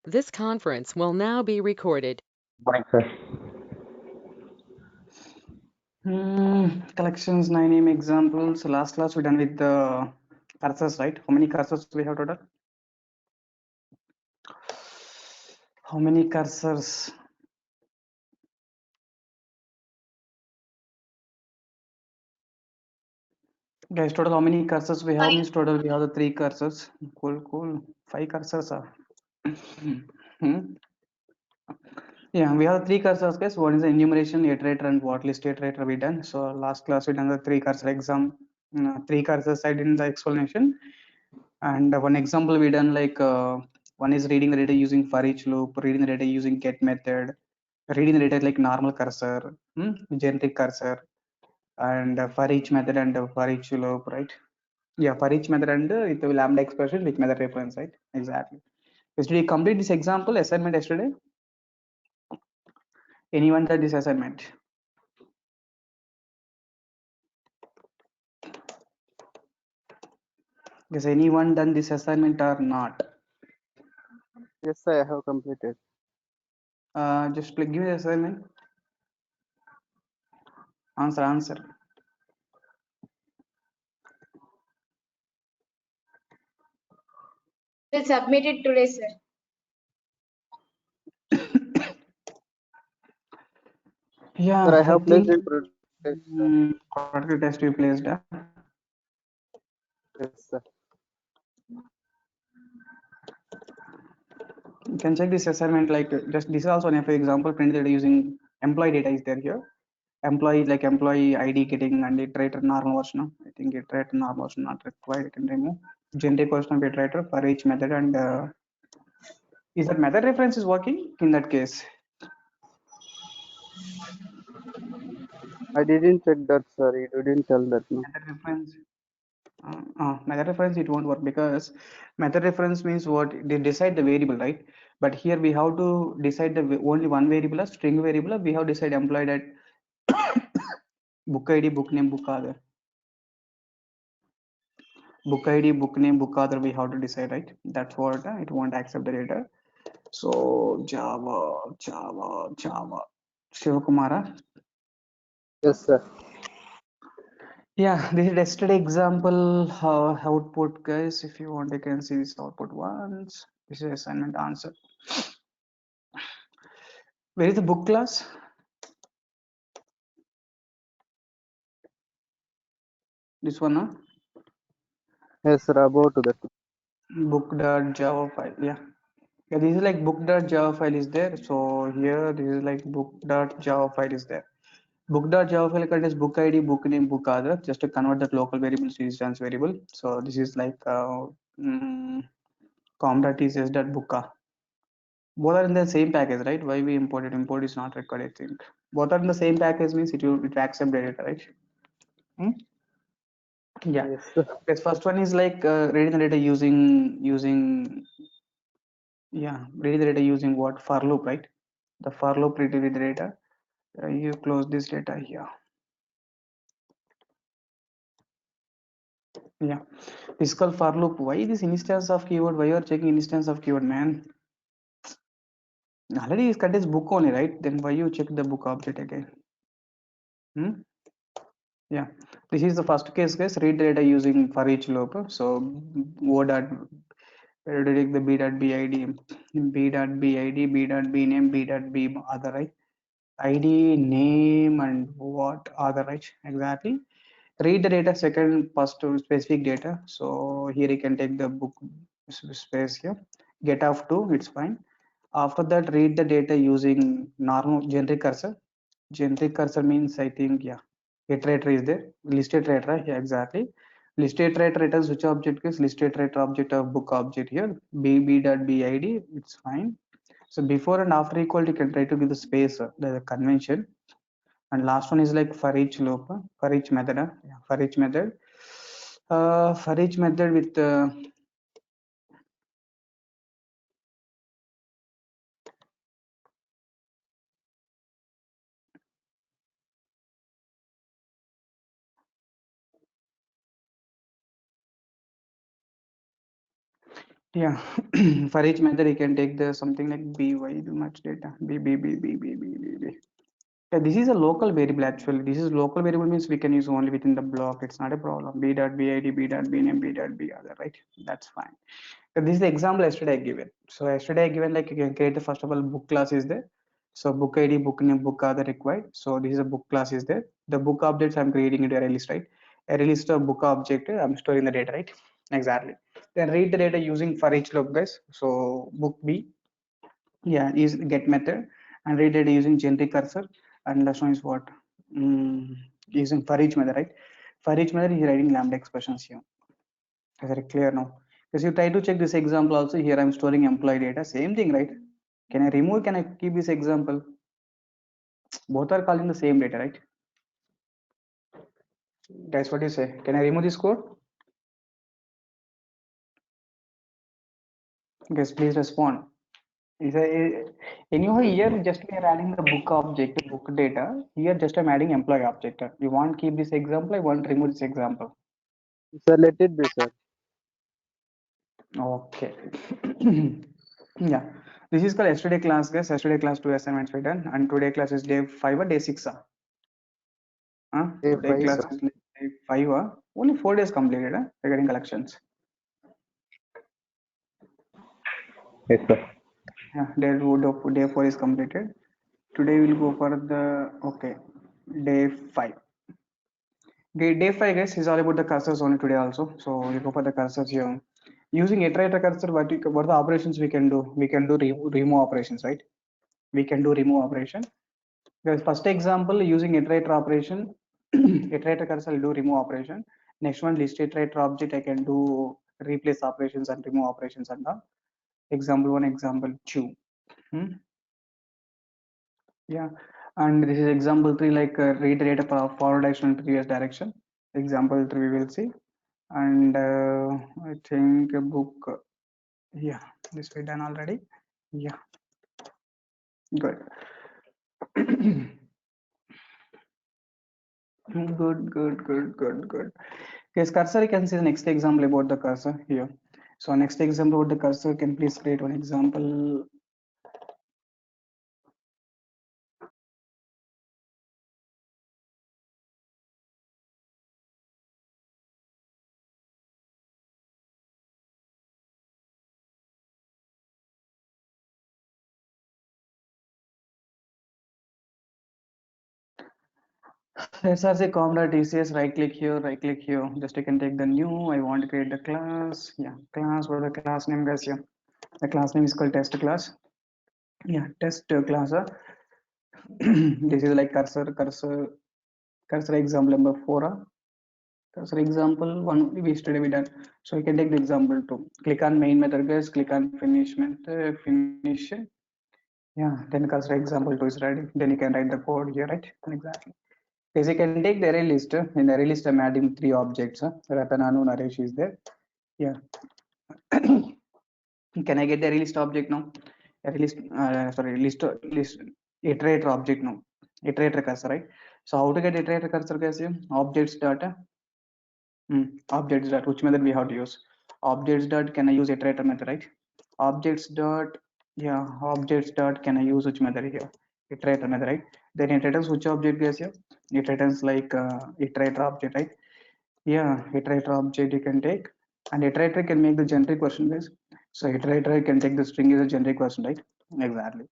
This conference will now be recorded. Morning, sir. Collections, 9 name examples. Last class we done with the cursors, right? How many cursors we have total? How many cursors? Guys, total how many cursors we have? Means total we have the 3 cursors. Cool. 5 cursors are. Yeah, we have 3 cursors, guys. One is the enumeration, iterator, and what list iterator we done. So last class we done the 3 cursor exam. 3 cursors I did in the explanation. And one example we done like one is reading the data using for each loop, reading the data using get method, reading the data like normal cursor, generic cursor, and for each method and for each loop, right? Yeah, for each method and with the lambda expression with method reference, right? Exactly. Yesterday you complete this example assignment yesterday. Anyone did this assignment? Has anyone done this assignment or not? Yes, sir, I have completed. Just give me the assignment. Answer. Will submit it today, sir. Yeah, Sir, I I have placed think in production. productive test you placed. Yes, sir. You can check this assignment like just this is also an for example print data using employee data is there here. Employee ID getting and iterator normal version. I think iterator normal version not required. You can remove generic version of iterator for each method and is that method reference is working in that case? I didn't check that, sir. You didn't tell that, no. Method reference it won't work because method reference means what they decide the variable, right? But here we have to decide the only one variable, a string variable. We have decide employed at book ID, book name, book other. Book ID, book name, book other. We have to decide, right? That's what it won't accept the data. So Java. Shivakumara. Yes, sir. Yeah, this is yesterday example output, guys. If you want, you can see this output once. This is assignment answer. Where is the book class? This one, huh? Yes, sir, about that. Book.java file. Yeah. Yeah, this is like book.java file is there. So here this is like book.java file is there. Book.java file contains book ID, book name, book other, just to convert that local variable to instance variable. So this is like com.tcs.booka. Both are in the same package, right? Why we imported? Import is not required, I think. Both are in the same package means it accept data, right? Hmm? Yeah. Yes, sir. Yes, first one is like reading the data using reading the data using what for loop, right? The for loop read the data. You close this data here. Yeah, this is called for loop. Why this instance of keyword? Why you are checking instance of keyword, man? Already it contains book only, right? Then why you check the book object again? Yeah, this is the first case, guys. Read data using for each loop. So o dot take the b dot bid, b dot bid, b dot b name, b dot b other, right? ID, name, and what other, right? Exactly. Read the data second first to specific data. So here you can take the book space here. Get off to it's fine. After that, read the data using normal generic cursor. Generic cursor means I think iterator is there. List iterator, yeah, exactly. List iterator returns which object is list iterator object of book object here. B.bid, it's fine. So before and after equal, you can try to give the space, the convention. And last one is like for each loop, for each method, for each method. For each method with Yeah, for each method you can take the something like by too much data b. Yeah, this is a local variable actually. This is local variable means we can use only within the block. It's not a problem. B dot bid, B dot bname, B dot b other, right? That's fine. So this is the example yesterday I given. So yesterday I given like you can create the first of all book class is there. So book ID, book name, book other required. So this is a book class is there. The book objects I'm creating into array list, right? Array list of book object I'm storing the data, right? Exactly. Then read the data using for each loop, guys. So book B, yeah, is get method and read it using generic cursor, and last one is what, using for each method, right? For each method is writing lambda expressions here. Is it clear now? Because you try to check this example also, here I'm storing employee data, same thing, right? Can I remove, can I keep this example? Both are calling the same data, right? Guys, what do you say? Can I remove this code? Guys, please respond. Is a, anyhow here just we are adding the book object, book data. Here just I'm adding employee object. You want keep this example, I want remove this example. Sir, let it be, sir. Okay. Yeah. This is called yesterday class, guys. Yesterday class 2 assignments were done, and today class is day 5 or day 6. Day Today 5, class sir. is like day 5. Only 4 days completed regarding collections. Yes, sir. Yeah, day 4 is completed. Today we'll go for the okay day 5. Day 5, guys, is all about the cursors only today also. So we go for the cursors here. Using iterator cursor, what the operations we can do? We can do remove operations, right? We can do remove operation. Guys, first example using iterator operation, iterator cursor will do remove operation. Next one, list iterator object, I can do replace operations and remove operations and all. Example 1, example 2. Yeah, and this is example 3, like read the data forward action in previous direction. Example 3 we will see. And I think a book, yeah, this we done already. Yeah, good. Good. Yes, cursor, you can see the next example about the cursor here. So next example about the cursor, can please create one example. SRC comrade TCS, right click here, just you can take the new, I want to create the class. Yeah, class, what the class name, guys? Here the class name is called test class. Yeah, test class. This is like cursor example number 4. Cursor example 1 we yesterday we done. So you can take the example 2. Click on main method, guys, click on finish method, finish. Yeah, then cursor example 2 is ready. Then you can write the code here, right? Exactly. Because you can take the array list. In the array list, I'm adding 3 objects. Ratananu Naresh is there. Yeah. Can I get the array list object now? Array list, sorry, list iterator object now. Iterator cursor, right? So how to get iterator cursor, guys? Objects data. Objects dot, which method we have to use? Objects dot, can I use iterator method, right? Objects dot, yeah, objects dot, can I use which method here? Iterator method, right? Then it returns which object, guys? Here it returns like iterator object, right? Yeah, iterator object you can take, and iterator can make the generic version, guys. So iterator can take the string as a generic version, right? Exactly.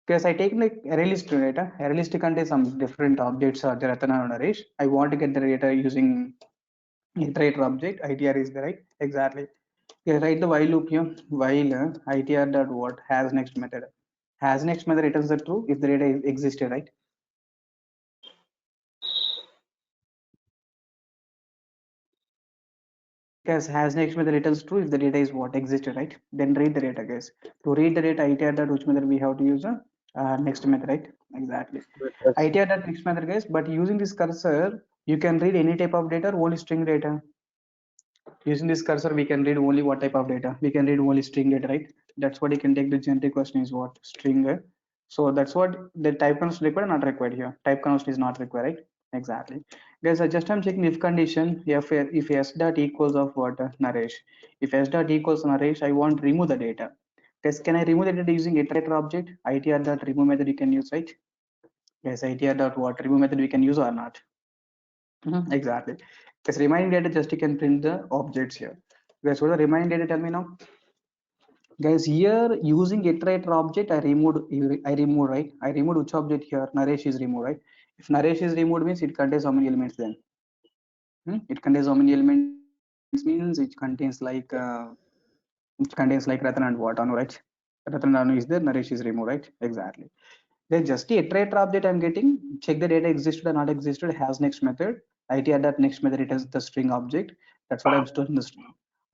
Because I take like array list data, array list contains some different objects or the Ratana and arrays. I want to get the data using iterator object. ITR is the right, exactly. Okay, write the while loop here. While ITR dot what has next method. Has next method returns the true if the data existed, right? Because has next method returns true if the data is what existed, right? Then read the data, guys. To read the data, ITR dot which method we have to use next method, right? Exactly. Yes, sir. ITR dot next method, guys. But using this cursor, you can read any type of data, only string data. Using this cursor, we can read only what type of data? We can read only string data, right? That's what you can take the generic question is what? String. So that's what the type const required, not required here. Type const is not required, right? Exactly. Guys, I'm checking if condition, if s dot equals of what, Naresh. If s dot equals Naresh, I want to remove the data. Test, can I remove the data using iterator object? ITR dot remove method you can use, right? Yes, ITR dot what remove method we can use or not? Exactly. Yes, remaining data just you can print the objects here. Guys, what the remaining data? Tell me now. Guys, here using iterator object, I removed, right? I removed which object here? Naresh is removed, right? If Naresh is removed means it contains how many elements then? It contains how many elements means it contains like Ratan and what, Anu, right? Ratan and Anu is there, Naresh is removed, right? Exactly. Then just the iterator object I'm getting, check the data existed or not existed, has next method. ITR that next method returns the string object. That's what I'm storing the string.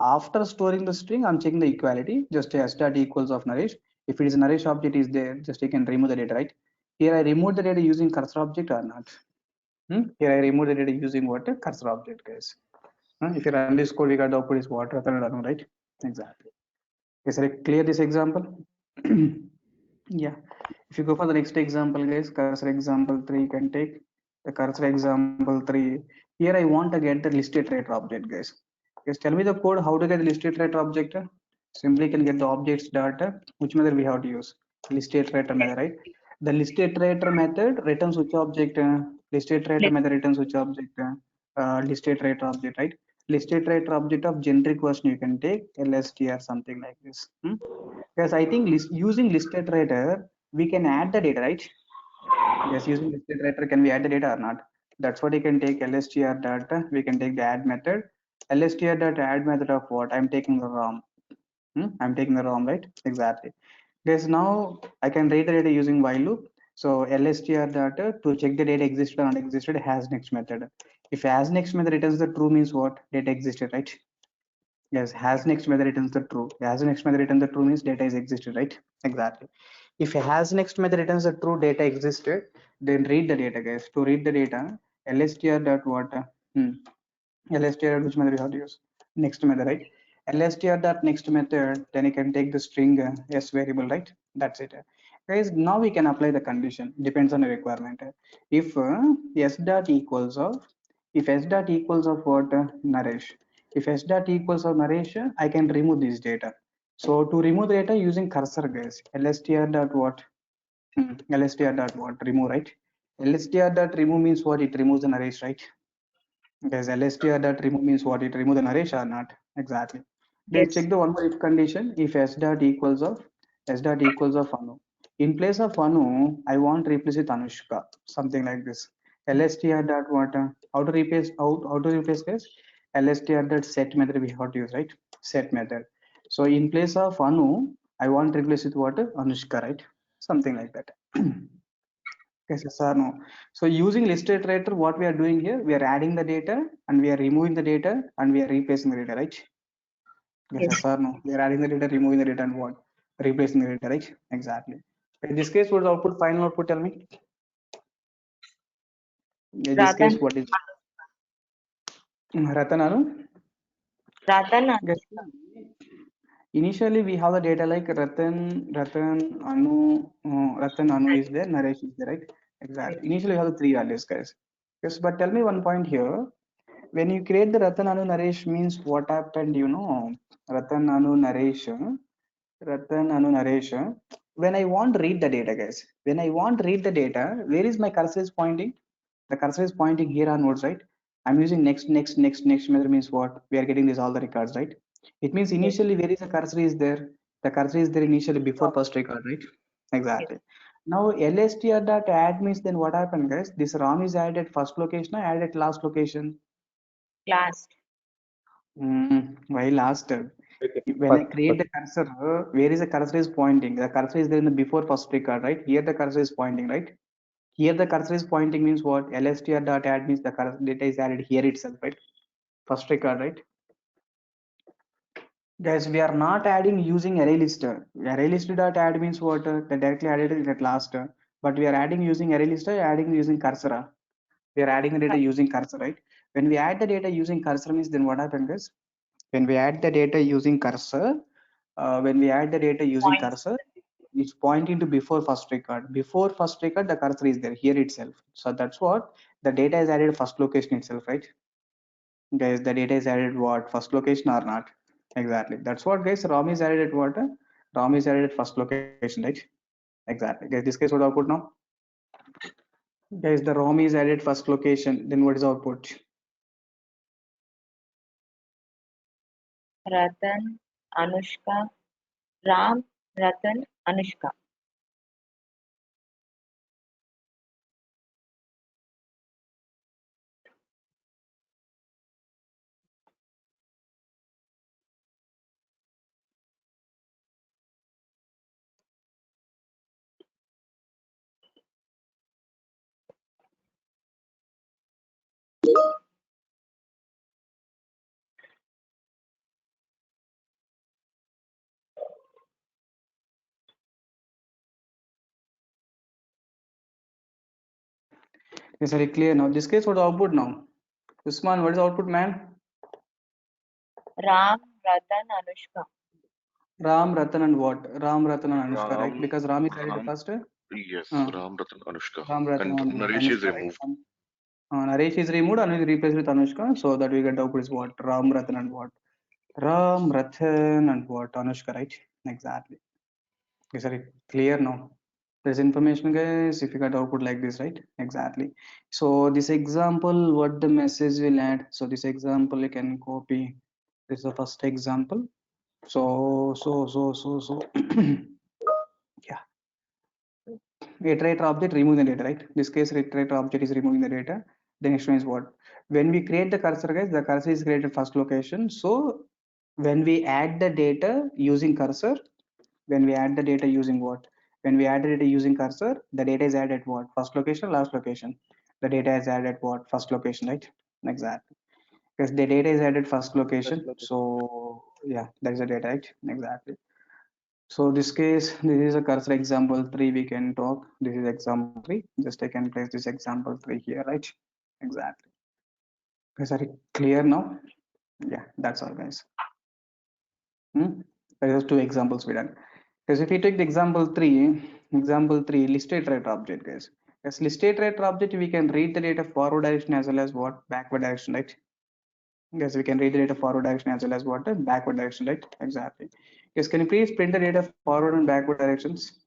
After storing the string, I'm checking the equality, just s dot equals of Naresh. If it is Naresh object is there, just you can remove the data, right? Here I remove the data using cursor object or not? Here I remove the data using what? Cursor object, guys. If you run this code, we got the output is what? Right? Exactly. Is it clear this example? Yeah. If you go for the next example, guys, cursor example 3 you can take the cursor example 3. Here I want to get the list iterator object, guys. Just tell me the code how to get the list iterator object. Simply can get the objects data. Which method we have to use? List iterator method, right? The list iterator method returns which object? List iterator method returns which object? List iterator object, right? List iterator object of generic version you can take lst or something like this. Yes, I think using list iterator we can add the data, right? Yes, using list iterator can we add the data or not? That's what you can take lstr data. We can take the add method. Lstr data add method of what? I'm taking the ROM. I'm taking the ROM, right? Exactly. Yes, now I can read the data using while loop. So lstr data to check the data existed or not existed has next method. If has next method returns the true means what? Data existed, right? Yes, has next method returns the true. Has next method returns the true means data is existed, right? Exactly. If has next method returns the true data existed, then read the data, guys. To read the data, lstr dot what? LSTR which method we have to use? Next method, right? LSTR dot next method, then you can take the string s variable, right? That's it. Guys, now we can apply the condition. Depends on the requirement. If s dot equals of, if s dot equals of what? Naresh. If s dot equals of Naresh, I can remove this data. So to remove the data using cursor, guys, lstr dot what? lstr dot what? Remove, right? lstr dot remove means what? It removes the Naresh, right? Guys, lstr dot remove means what? It remove the Naresh or not? Exactly. Let's Yes. check the one more if condition. If s dot equals of Anu. In place of Anu, I want to replace with Anushka. Something like this. lstr dot what? How to replace? How to replace this? lstr dot set method we have to use, right? Set method. So in place of Anu, I want to replace with what? Anushka, right? Something like that. Yes, yes, or no. So using list iterator, what we are doing here, we are adding the data and we are removing the data and we are replacing the data, right? Yes, Yes. yes or no. We are adding the data, removing the data, and what? Replacing the data, right? Exactly. In this case, what is the output? Final output, tell me. In this case, Ratan. what is Ratan Anu? Ratan. Yes. Initially, we have the data like Ratan Anu is there, Naresh is there, right? Exactly. Initially, we have the three values, guys. Yes, but tell me one point here. When you create the Ratan Anu Naresh means what happened, Ratan Anu Naresh, when I want to read the data, guys, when I want to read the data, where is my cursor is pointing? The cursor is pointing here onwards, right? I'm using next method means what? We are getting this all the records, right? It means Yes. initially where is the cursor is there? The cursor is there initially before first record, right? Yes. Exactly. Now lstr.add means then what happened, guys? This ROM is added at first location or added at last location? Last. Why last? Okay. When I create the cursor, where is the cursor is pointing? The cursor is there in the before first record, right? Here the cursor is pointing, right? Here the cursor is pointing means what? lstr.add means the data is added here itself, right? First record, right? Guys, we are not adding using array lister. Array list.add means what? The directly added it at last. But we are adding using array lister, adding using cursor. We are adding the data using cursor, right? When we add the data using cursor means then what happens, guys? When we add the data using cursor, Points. it's pointing to before first record. Before first record, the cursor is there here itself. So that's what the data is added first location itself, right? Guys, the data is added what? First location or not? Exactly. That's what, guys. ROM is added at what? ROM is added at first location, right? Exactly. Guys, this case what output now? Guys, the ROM is added first location. Then what is output? Ratan, Anushka, Ram, Ratan, Anushka. Is very clear now. This case what output now? Usman, what is output, man? Ram, Ratan, Anushka. Ram, Ratan, and what? Ram, Ratan, and Anushka, right? Ram, Because Ram is added Ram, first. yes, Uh, Ram, Ratan, Anushka. Ram, Ratan, And and what? Naresh is Anushka, right? removed. Naresh is removed and is replaced with Anushka, so that we get the output is what? Ram, Ratan, and what? Ram, Ratan, and what? Anushka, right? Exactly. Is it clear now? There's information, guys, if you got output like this, right? Exactly. So this example, what the message will add. So this example you can copy. This is the first example. So yeah. Iterator object remove the data, right? This case iterator object is removing the data. The next one is what? When we create the cursor, guys, the cursor is created first location. So when we add the data using cursor, when we add the data using what? When we add the data using cursor, the data is added at what? First location, last location. The data is added at what? First location, right? Exactly. Because the data is added first location. So yeah, that is the data, right? Exactly. So this case, this is a cursor example 3 we can talk. This is example 3. Just I can place this example 3 here, right? Exactly. Is that clear now? Yeah, that's all, guys. There are two examples we done. Because if we take the example 3, listed iterator object, guys. As listed iterator object, we can read the data forward direction as well as what? Backward direction, right? Yes, we can read the data forward direction as well as what? Backward direction, right? Exactly. Yes, can you please print the data forward and backward directions?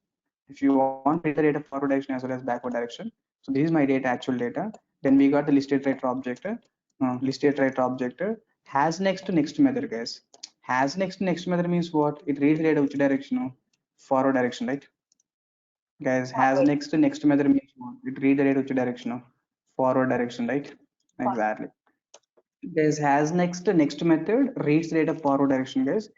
If you want, print the data forward direction as well as backward direction. So this is my data, actual data. Then we got the listed iterator object. Listed iterator object has next to next method, guys. Has next to next method means what? It reads the data which direction? Forward direction, right? Guys, has next to next method means what? It read the data which direction? Forward direction, right? Exactly. Guys, has next method reads the data forward direction, guys.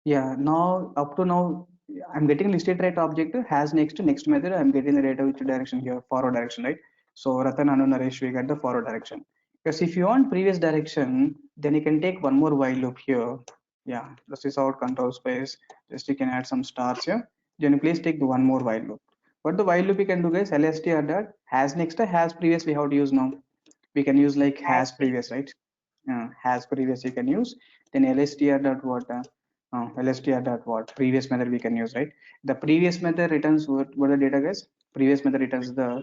Yeah, now up to now I'm getting listed right object has next method. I'm getting the data which direction here, forward direction, right? So Ratan, Anu, Naresh, we get the forward direction. Because if you want previous direction, then you can take one more while loop here. Yeah, this is our control space. Just you can add some stars here. Then you please take the one more while loop. What the while loop you can do, guys? LSTR dot has next has previous we have to use now. We can use like has previous, right? Has previous you can use. Then LSTR dot what? LSTR dot what? Previous method we can use, right? The previous method returns what the data, guys? Previous method returns the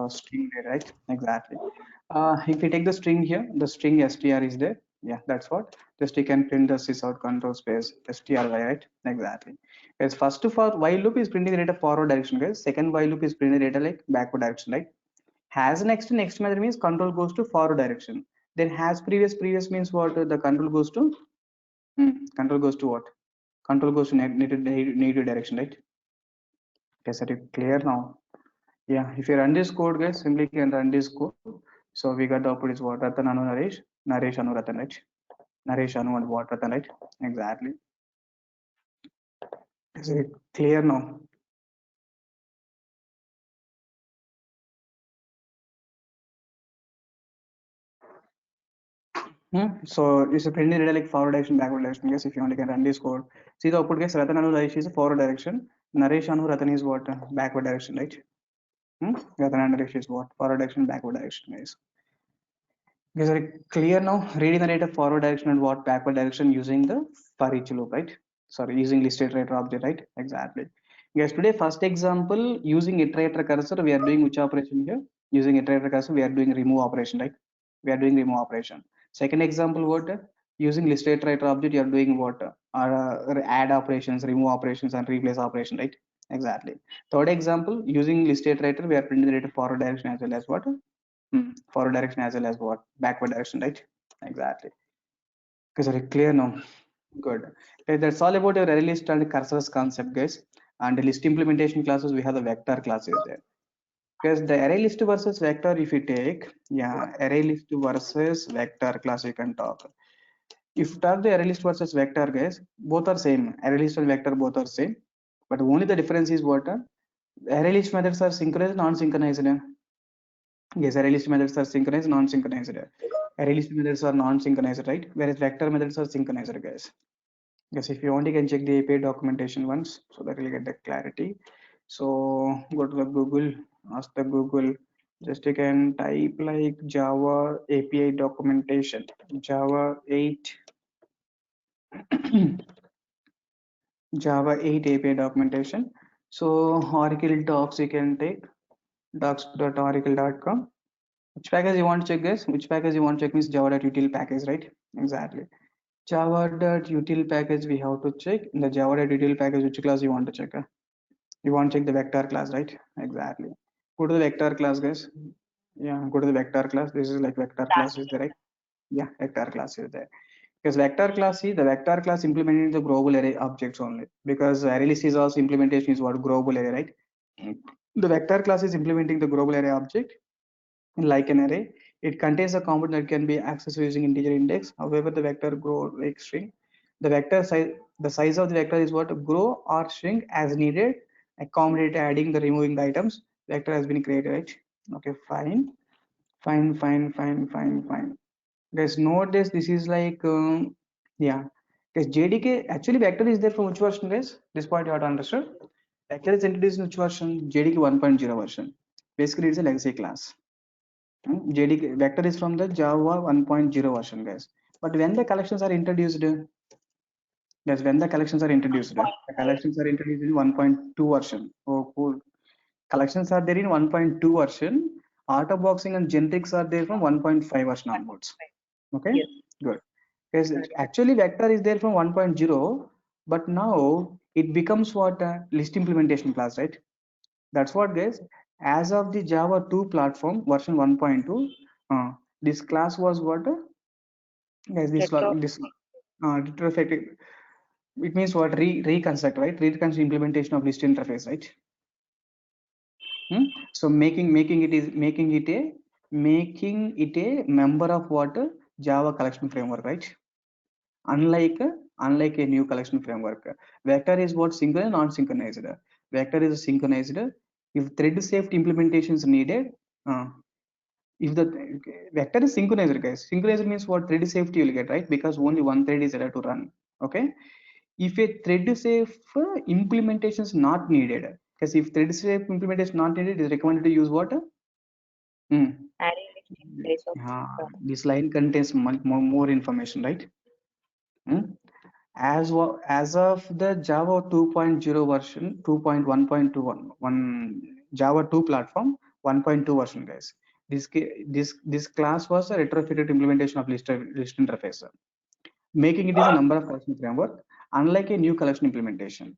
string data, right? Exactly. If we take the string here, the string str is there. Yeah, that's what. Just you can print the sysout control space stry, right? Exactly. Because first of all, while loop is printing the data forward direction, guys. Second while loop is printing the data like backward direction, right? Has next method means control goes to forward direction. Then has previous means what? The control goes to control goes to what? Control goes to negative direction, right? Okay, so it clear now. Yeah, if you run this code, guys, simply can run this code. So we got the output is what? Ratan, Anu, Naresh, Naresh, Anu, Ratan, right? Naresh, Anu, and what? Ratan, right? Exactly. Is it clear now? So it's a printing data like forward direction, backward direction. Yes, if you only can run this code. See the output, guys. Ratan, Anu, Naresh is a forward direction. Naresh, Anu, Ratan is what? Backward direction, right? Ratan and Naresh is what? Forward direction, backward direction, guys. Guys, are you clear now? Reading the data forward direction and what backward direction using the for each loop, right? Sorry, using listed iterator object, right? Exactly. Guys, today first example using iterator cursor, we are doing which operation here? Using iterator class, we are doing remove operation, right? We are doing remove operation. Second example, what? Using list iterator object, you are doing what? Add operations, remove operations, and replace operation, right? Exactly. Third example, using list iterator, we are printing the data forward direction as well as what? Forward direction as well as what? Backward direction, right? Exactly. Okay, sorry, clear now. Good. Okay, that's all about your array list and cursors concept, guys. And the list implementation classes, we have the vector classes there. Because the array list versus vector, if you take, yeah, array list versus vector class, you can talk. If you talk the array list versus vector, guys, both are same. Array list and vector both are same. But only the difference is what? Array list methods are synchronized, non-synchronized. Yes, array list methods are synchronized, non-synchronized. Array list methods are non-synchronized, right? Whereas vector methods are synchronized, guys. Yes, if you want, you can check the API documentation once so that you'll get the clarity. So go to the Google, ask the Google, just you can type like Java API documentation, Java 8, Java 8 API documentation. So Oracle docs you can take, docs.oracle.com. Which package you want to check, guys? Which package you want to check means java.util package, right? Exactly. Java.util package we have to check. In the Java.util package, which class you want to check? You want to check the vector class, right? Exactly. Go to the vector class, guys. Yeah, go to the vector class. This is like vector class is there, right? Yeah, vector class is there. Because vector class is the vector class implementing the global array objects only. Because array list is also implementation is what global array, right? The vector class is implementing the global array object like an array. It contains a component that can be accessed using integer index. However, the vector grow like string. The vector size, the size of the vector is what grow or shrink as needed. Accommodate adding the removing the items. Vector has been created, right? Okay, fine, fine. Guys, note this is like yeah. Guys, JDK actually vector is there for which version, guys? This point you have to understand. Vector is introduced in which version? JDK 1.0 version. Basically, it's a legacy class. JDK vector is from the Java 1.0 version, guys. But when the collections are introduced, yes, when the collections are introduced, the collections are introduced in 1.2 version. Oh, cool. Collections are there in 1.2 version. Auto boxing and generics are there from 1.5 version onwards. Okay, Yes. good. Because actually vector is there from 1.0, but now it becomes what list implementation class, right? That's what, guys. As of the Java 2 platform version 1.2, this class was what? Guys, this retrospective. It means what? Reconstruct, right? Reconstruct implementation of list interface, right? So making it a member of what? Java collection framework, right? Unlike a new collection framework, vector is what synchronized, non-synchronized. Vector is synchronized. If thread safety implementation is needed, if the vector is synchronized, guys, synchronized means what? Thread safety you will get, right? Because only one thread is allowed to run. Okay, if a thread safe implementation is not needed, because if thread safe implementation is not needed, it is recommended to use what? Array list in place of This line contains more information, right? As of the Java 2.0 version, 2.1.21, Java 2 platform 1.2 version, guys. This class was a retrofitted implementation of list interface, making it is a number of collection framework, unlike a new collection implementation.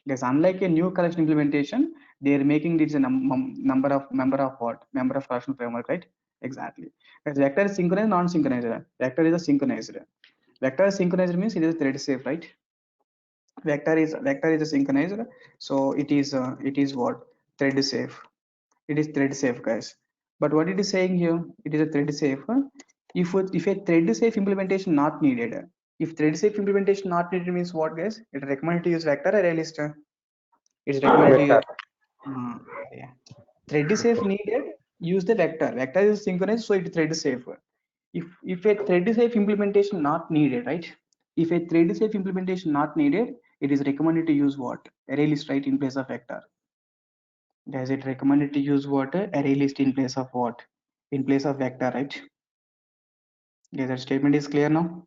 Yes, unlike a new collection implementation, they are making it a member of collection framework, right? Exactly. Because vector is synchronized, non-synchronized. Vector is a synchronized. Vector is synchronized means it is thread safe, right? Vector is a synchronized, so it is what? Thread safe. It is thread safe, guys. But what it is saying here, it is a thread safe. If a thread safe implementation not needed, if thread safe implementation not needed means what, guys? It recommended to use vector or array list. It's recommended to use yeah. Thread safe needed, use the vector. Vector is synchronized, so it thread safe. If a thread safe implementation not needed, right? If a thread safe implementation not needed, it is recommended to use what? Array list, right, in place of vector. Does it recommended to use what? Array list in place of what? In place of vector, right? Okay, that statement is clear now.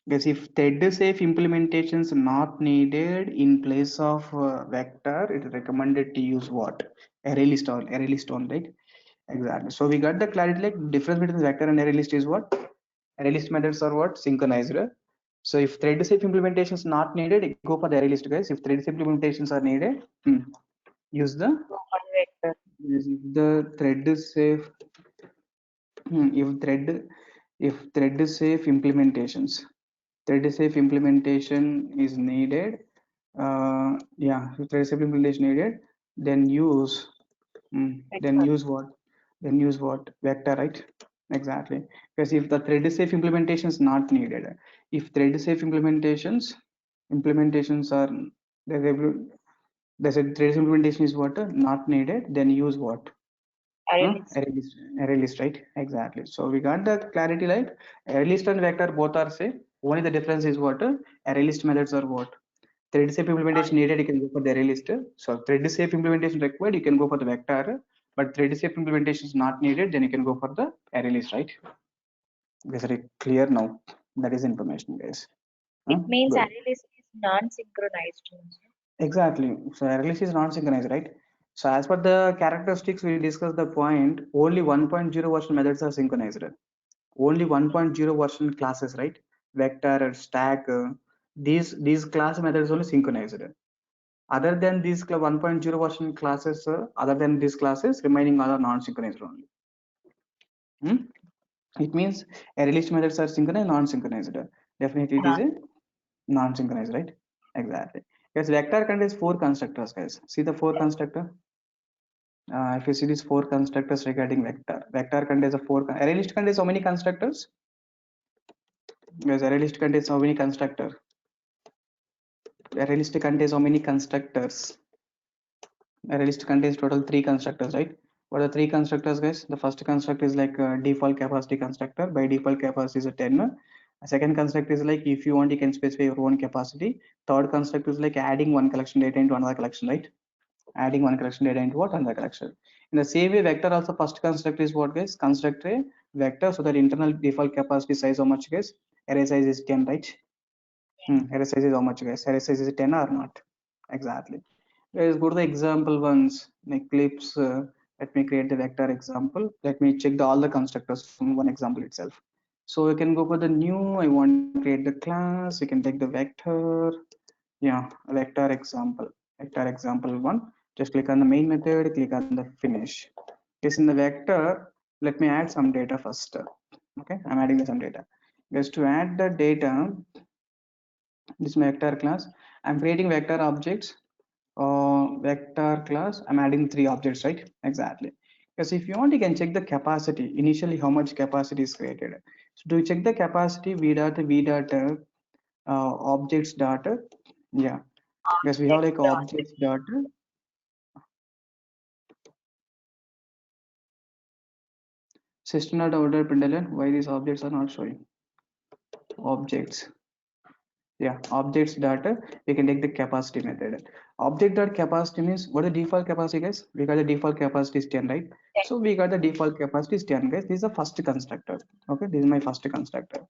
Because if thread safe implementations not needed in place of vector, it is recommended to use what? Array list on, right? Exactly. So we got the clarity, like difference between vector and array list is what? Array list methods are what? Synchronized. So if thread safe implementation is not needed, go for the array list, guys. If thread safe implementations are needed, use the Vector. thread safe. If thread safe implementations, thread safe implementation is needed. Yeah, if thread safe implementation needed, then use what? Then use what? Vector, right? Exactly. Because if the thread safe implementation is not needed, if thread safe implementations are there's a thread safe implementation is what? Not needed, then use what? Array list. Array list, right? Exactly. So we got the clarity, right? Array list and vector both are same. Only the difference is what? Array list methods are what? Thread safe implementation needed, you can go for the array list. So thread safe implementation required, you can go for the vector. But thread safe implementation is not needed, then you can go for the array list, right? Is it clear now? That is information, guys. It means Good. array list is non-synchronized. Exactly. So array list is non-synchronized, right? So as per the characteristics, we discussed the point, only 1.0 version methods are synchronized. Only 1.0 version classes, right? Vector, stack, these class methods only synchronized. Other than these 1.0 version classes, other than these classes, remaining all are non-synchronized only. It means array list methods are synchronized, non-synchronized. Definitely it is a non-synchronized, right? Exactly. Yes, vector contains 4 constructors, guys. See the 4 constructor. If you see these 4 constructors regarding vector contains a 4. Array list contains how many constructors? Yes, array list contains how many constructors? Array list contains how many constructors? Array list contains total 3 constructors, right? What are the 3 constructors, guys? The first constructor is like default capacity constructor. By default capacity is a 10. A second constructor is like if you want, you can specify your own capacity. Third constructor is like adding one collection data into another collection, right? Adding one collection data into what? Another collection. In the same way, vector also first constructor is what, guys? Construct a vector so that internal default capacity size how much, guys? Array size is 10, right? Array size is how much, guys? Array size is 10 or not? Exactly. Let's go to the example ones. Eclipse. Let me create the vector example. Let me check all the constructors from one example itself. So you can go for the new. I want to create the class. You can take the vector. Yeah, vector example. Vector example one. Just click on the main method. Click on the finish. Yes, in the vector, let me add some data first. Okay, I'm adding some data. Just to add the data, this vector class. I'm creating vector objects. Vector class, I'm adding 3 objects, right? Exactly. Because if you want, you can check the capacity initially, how much capacity is created. So to check the capacity, objects data. Yeah, because we have like objects data. System dot order println. Why these objects are not showing? Objects. Yeah, objects data. We can take the capacity method. Object dot capacity means what is the default capacity, guys? We got the default capacity is 10, right? So we got the default capacity is 10, guys. This is the first constructor. Okay, this is my first constructor.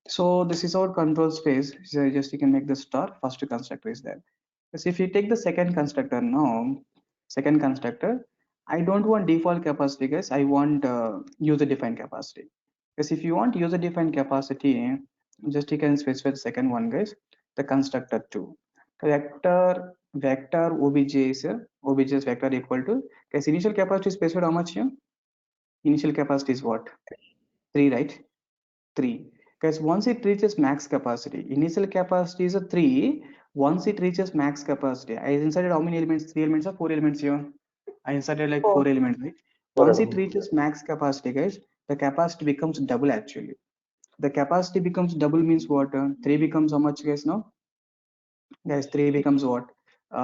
So this is our control space. So just you can make the star. First constructor is there. Because if you take the second constructor now, second constructor, I don't want default capacity, guys. I want user defined capacity. Because if you want user defined capacity, just you can specify the second one, guys. The constructor 2. Vector obj is obj is vector equal to, because initial capacity is specified how much here? Initial capacity is what? 3, right? 3. Because once it reaches max capacity, initial capacity is a 3. Once it reaches max capacity, I inserted how many elements? 3 elements or 4 elements here? I inserted like 4 elements, right? Once it reaches max capacity, guys, the capacity becomes double actually. The capacity becomes double means what? 3 becomes how much, guys, now? Guys, 3 becomes what?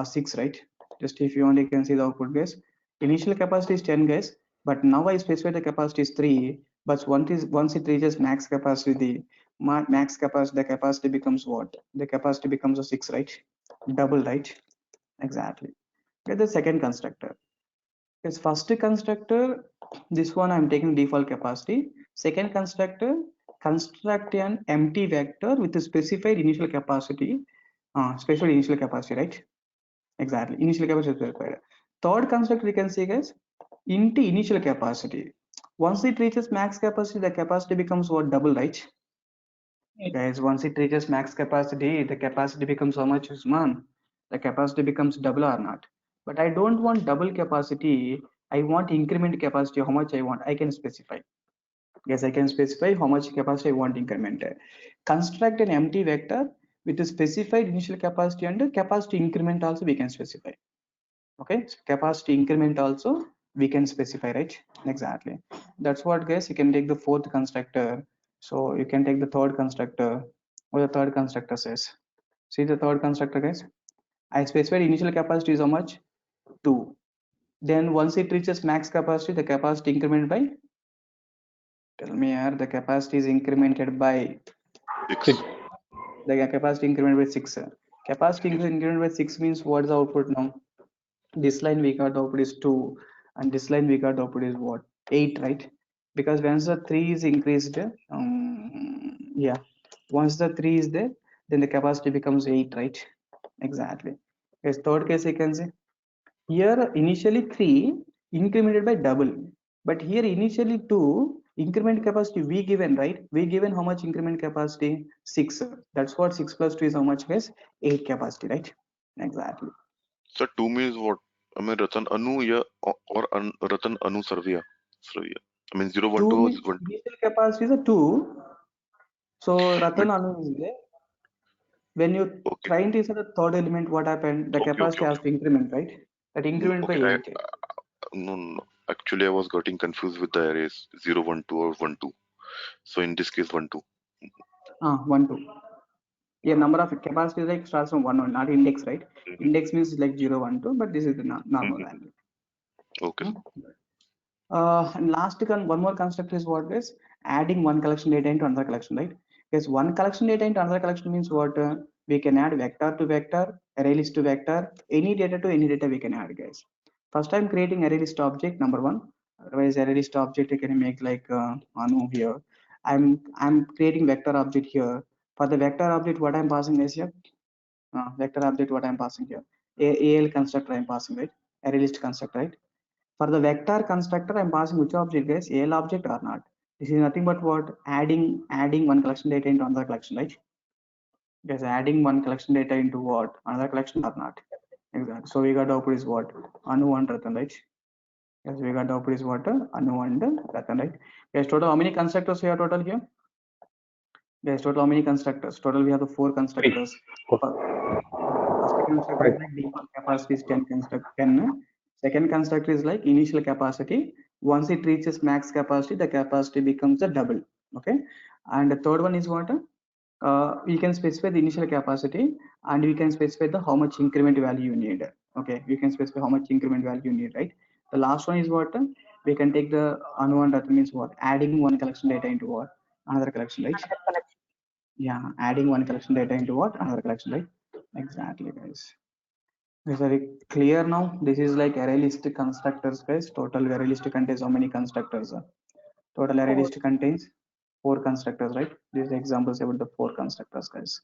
6, right? Just if you want, you can see the output, guys. Initial capacity is 10, guys, but now I specify the capacity is 3. But once it reaches max capacity, the capacity becomes what? The capacity becomes a 6, right? Double, right? Exactly. Get the second constructor. Yes, first constructor, this one I'm taking default capacity. Second constructor, construct an empty vector with a specified initial capacity, right? Exactly, initial capacity is required. Third constructor we can say, guys, into initial capacity. Once it reaches max capacity, the capacity becomes what? Double, right? Guys, once it reaches max capacity, the capacity becomes how much, Usman? The capacity becomes double or not? But I don't want double capacity. I want increment capacity. How much I want? I can specify. Yes, I can specify how much capacity I want incremented. Construct an empty vector with a specified initial capacity and capacity increment also we can specify. Okay, so capacity increment also we can specify, right? Exactly. That's what, guys. You can take the fourth constructor. So you can take the third constructor. What the third constructor says. See the third constructor, guys. I specified initial capacity is how much? 2. Then once it reaches max capacity, the capacity increment by, tell me here, the capacity is incremented by 6. the capacity increment by 6. Capacity increment by 6 means what is the output now? This line we got output is 2 and this line we got output is what? 8, right? Because once the 3 is increased, yeah, once the 3 is there, then the capacity becomes 8, right? Exactly. Yes, third case you can say here initially 3 incremented by double, but here initially 2 increment capacity we given, right? We given how much increment capacity? 6. That's what 6 plus 2 is how much, guys? 8 capacity, right? Exactly. So 2 means what? I mean Ratan Anu या or Ratan Anu Sarvia. I mean 0 1 2 2 or means 1 2. initial capacity is a 2. So Ratan But Anu is there. When you okay, trying to insert the third element, what happened? The capacity has to increment, right? That increment by okay. 8. No. Actually, I was getting confused with the arrays 0 1 2 or 1 2. So in this case 1 2. 1 2. Yeah, number of capacity like starts from 1 1, not index, right? Index means like 0 1 2, but this is the normal value. Okay. And last one more construct is what, is adding one collection data into another collection, right? Because one collection data into another collection means what? We can add vector to vector, array list to vector, any data to any data we can add, guys. First time creating array list object, number 1. Otherwise array list object you can make like Anu here. I'm creating vector object here. For the vector object, what I'm passing is here. Vector object, what I'm passing here. AL constructor I'm passing, right? Array list constructor, right? For the vector constructor, I'm passing which object, guys? AL object or not? This is nothing but what? Adding one collection data into another collection, right? Yes, adding one collection data into what? Another collection or not? Exactly. So we got output is what? Anu and Ratan, right? Yes, we got output is what? Anu and Ratan, right? Yes, total how many constructors we have total here? Yes, total how many constructors? Total we have the 4 constructors. 4. First constructor is like default capacity is 10 construct 10. Second constructor is like initial capacity. Once it reaches max capacity, the capacity becomes a double. Okay. And the third one is what? We can specify the initial capacity and we can specify the how much increment value you need. Okay, we can specify how much increment value you need, right? The last one is what? We can take the Anu and Ratan means what? Adding one collection data into what? Another collection, right? Another collection. Yeah, adding one collection data into what? Another collection, right? Exactly, guys. Is very clear now? This is like array list constructors, guys. Total array list contains how many constructors? Total array 4. list contains 4 constructors, right? These are examples about the 4 constructors, guys.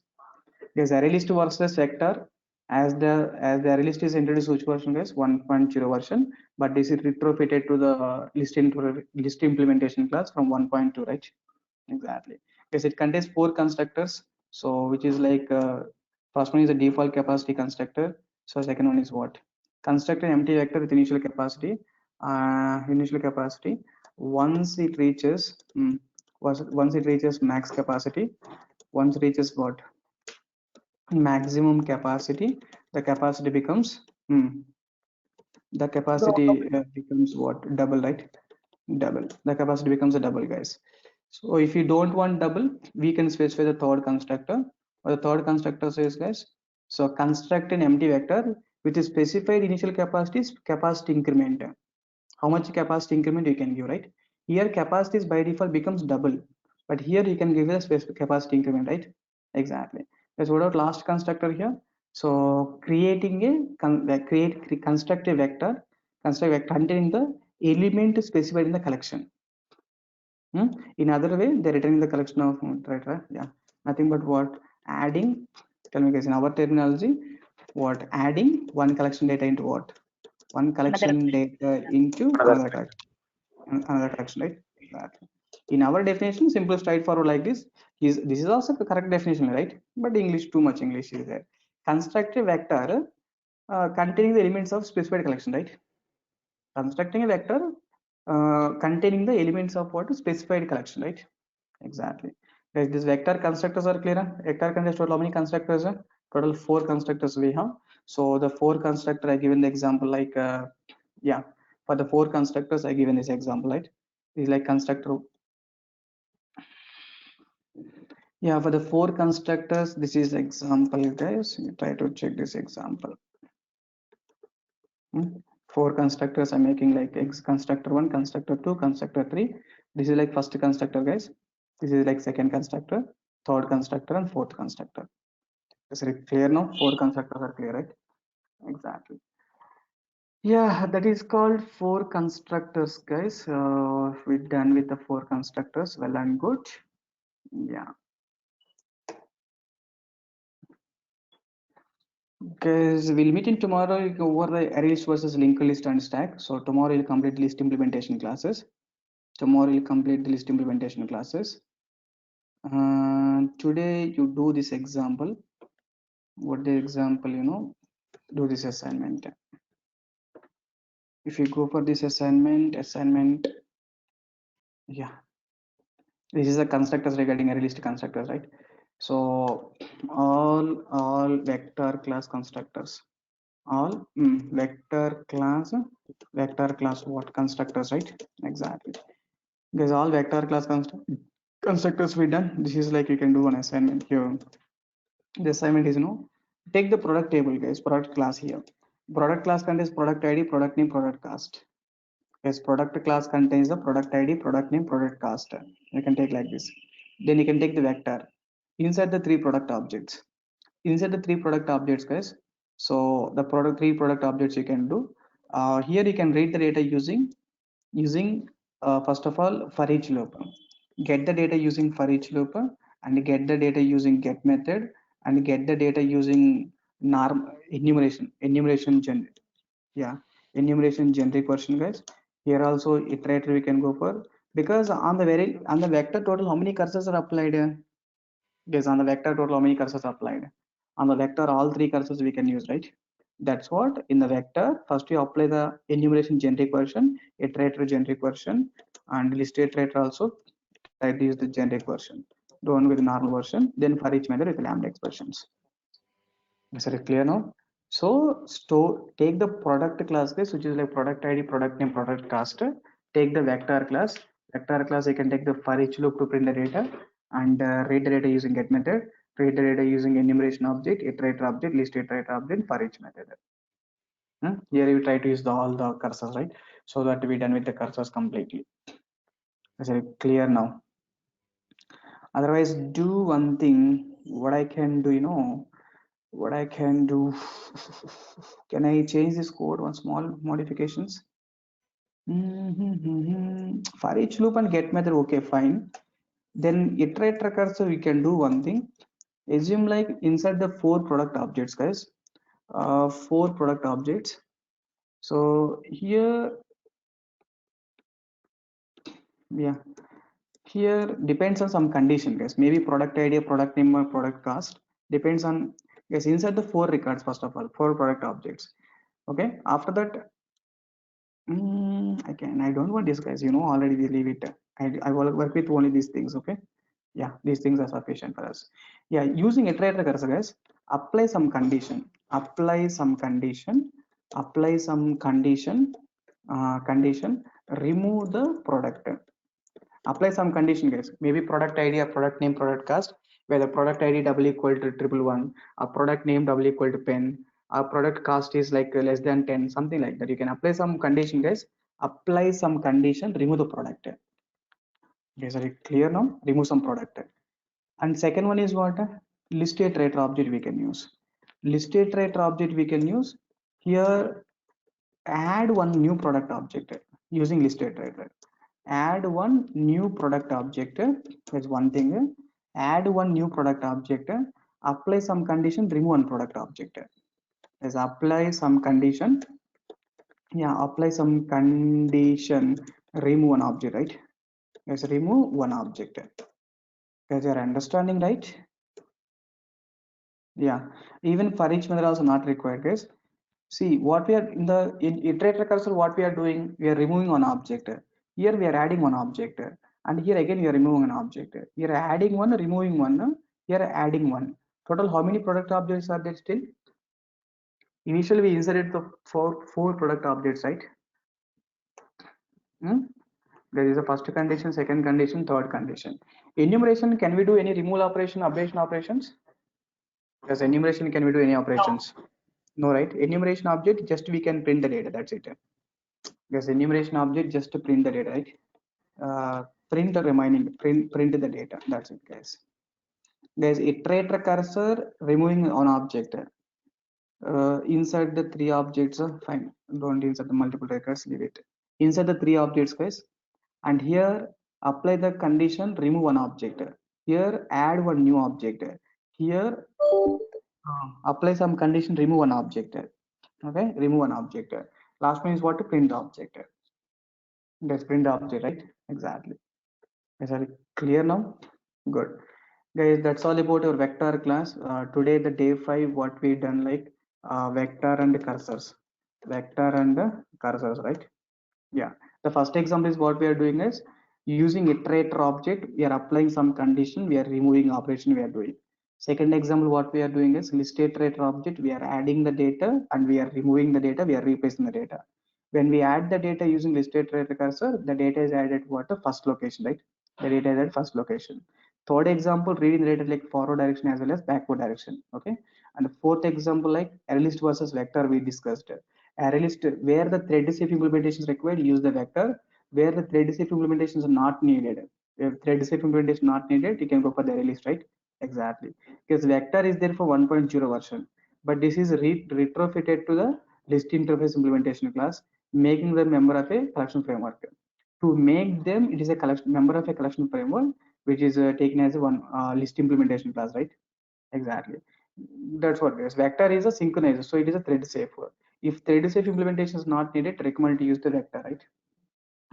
This array list works as vector. As the array list is introduced, which version, guys? 1.0 version, but this is retrofitted to the list implementation class from 1.2, right? Exactly. Because it contains 4 constructors. So which is like first one is a default capacity constructor. So second one is what? Construct an empty vector with initial capacity. Once it reaches max capacity, once it reaches what? Maximum capacity, the capacity becomes becomes what? Double, right? Double. The capacity becomes a double, guys. So if you don't want double, we can specify the third constructor. Or the third constructor says, guys, so construct an empty vector with a specified initial capacity increment. How much capacity increment you can give, right? Here capacity is by default becomes double, but here you can give a specific capacity increment, right? Exactly. Let's go out last constructor here. So creating a construct a vector containing the element specified in the collection. In other way, they're returning the collection of right, yeah, nothing but what adding. Tell me guys, in our terminology, what adding one collection data into what? One collection data into another collection, right? Exactly. In our definition, simple, straightforward like this. This is also the correct definition, right? But English, too much English is there. Construct a vector containing the elements of specified collection, right? Constructing a vector containing the elements of what specified collection, right? Exactly. Guys, these vector constructors are clear. Vector contains total how many constructors? Total 4 constructors we have. So the 4 constructor I given the example like yeah, for the 4 constructors I given this example, right? Is like constructor. Yeah, for the 4 constructors, this is example, guys. You try to check this example. 4 constructors I'm making like X constructor 1, constructor 2, constructor 3. This is like first constructor, guys. This is like second constructor, third constructor, and fourth constructor. Is it clear now? 4 constructors are clear, right? Exactly. Yeah, that is called 4 constructors, guys. We're done with the 4 constructors. Well and good. Yeah. Guys, we'll meet in tomorrow over the array list versus linked list and stack. So tomorrow we'll complete list implementation classes. Tomorrow we'll complete the list implementation classes. Today you do this example. What the example, do this assignment. If you go for this assignment, yeah, this is the constructors regarding array list constructors, right? So all vector class constructors, all vector class what constructors, right? Exactly. Because all vector class constructors we done. This is like you can do an assignment here. The assignment is take the product table, guys. Product class here. Product class contains product ID, product name, product cost. Yes, product class contains the product ID, product name, product cost. You can take like this. Then you can take the vector inside the 3 product objects. Inside the 3 product objects, guys. So the 3 product objects you can do. Here you can read the data using first of all for each loop. Get the data using for each loop and get the data using get method and get the data using enumeration generic. Yeah, enumeration generic version, guys. Here also iterator we can go for, because on the vector total how many cursors are applied? Yes, on the vector total how many cursors are applied? On the vector all 3 cursors we can use, right? That's what in the vector first you apply the enumeration generic version, iterator generic version, and list iterator also try to use the generic version. The one with the normal version, then for each method with lambda expressions. Is it clear now? So take the product class, guys, which is like product ID, product name, product cost. Take the vector class. Vector class you can take the for each loop to print the data and read the data using get method. Read the data using enumeration object, iterator object, list iterator object for each method. Here you try to use all the cursors, right? So that we done with the cursors completely. Is it clear now? Otherwise, do one thing. What I can do, what I can do. Can I change this code? One small modifications. For each loop and get method, okay, fine. Then iterator cursor, we can do one thing. Assume like inside the 4 product objects, guys. 4 product objects. So here, yeah, here depends on some condition, guys. Maybe product ID, product name, or product cost depends on, yes, inside the 4 records. First of all, 4 product objects. Okay, after that, I don't want this, guys. Already we leave it. I will work with only these things. Okay, yeah, these things are sufficient for us. Yeah, using iterator cursor, guys, apply some condition, remove the product. Apply some condition, guys. Maybe product ID or product name, product cost, where the product ID double equal to 111, a product name double equal to 10, our product cost is like less than 10, something like that. You can apply some condition, guys. Apply some condition, remove the product. Okay, are you clear now? Remove some product. And second one is what? List iterator object we can use. List iterator object we can use. Here, add one new product object using list iterator. add one new product object. That's one thing. Add one new product object, apply some condition, remove one product object. Let's apply some condition. Yeah, apply some condition, remove one object, right? Let's remove one object. Guys, you're understanding, right? Yeah, even for each method also not required, guys. See what we are in the iterator cursor, what we are doing, we are removing one object. Here we are adding one object, and here again we are removing an object. Here adding one, removing one, here adding one. Total how many product objects are there still? Initially we inserted the four product objects, right? There is a first condition, second condition, third condition. Enumeration, can we do any removal operation, ablation operations? Yes, enumeration, can we do any operations? No, right? Enumeration object, just we can print the data, that's it. Yes, enumeration object, just to print the data, right? Print the remaining, print the data, that's it, guys. Guys, iterator cursor, removing an object. Insert the three objects, fine, don't insert the multiple records, leave it. Insert the three objects, guys, and here apply the condition, remove one object. Here add one new object. Here apply some condition, remove one object. Okay, remove one object. Last one is what? To print the object. Let's print the object, right? Exactly. Is that clear now? Good. Guys, that's all about your vector class. Today the day 5, what we done, like vector and cursors. Vector and cursors, right? Yeah. The first example is what we are doing is using iterator object, we are applying some condition, we are removing operation we are doing. Second example, what we are doing is list iterator object, we are adding the data and we are removing the data, we are replacing the data. When we add the data using list iterator cursor, the data is added what? The first location, right? The data is at first location. Third example, reading the data like forward direction as well as backward direction. Okay. And the fourth example, like array list versus vector, we discussed. Array list, where the thread safe implementation is required, use the vector. Where the thread safe implementation is not needed, if thread safe implementation not needed, you can go for the array list, right? Exactly, because vector is there for 1.0 version, but this is retrofitted to the list interface implementation class, making them member of a collection framework. To make them, it is a collection member of a collection framework, which is taken as a one list implementation class, right? Exactly. That's what it is. Vector is a synchronizer, so it is a thread safe. If thread safe implementation is not needed, recommend to use the vector, right?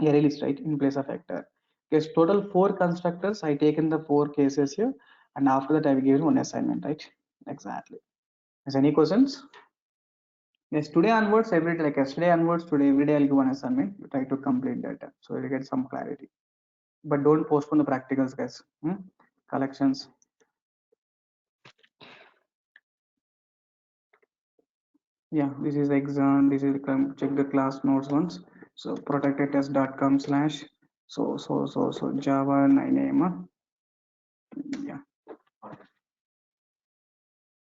Array list, right, in place of vector. Yes, total 4 constructors. I taken the 4 cases here, and after that I will give you one assignment, right? Exactly. Is any questions? Yes, today onwards, every day, like yesterday onwards, today every day I'll give one assignment. You try to complete that, so you'll get some clarity. But don't postpone the practicals, guys. Collections. Yeah, this is the exam. This is the check the class notes once. So protectedtest.com/ so Java 9am. Yeah.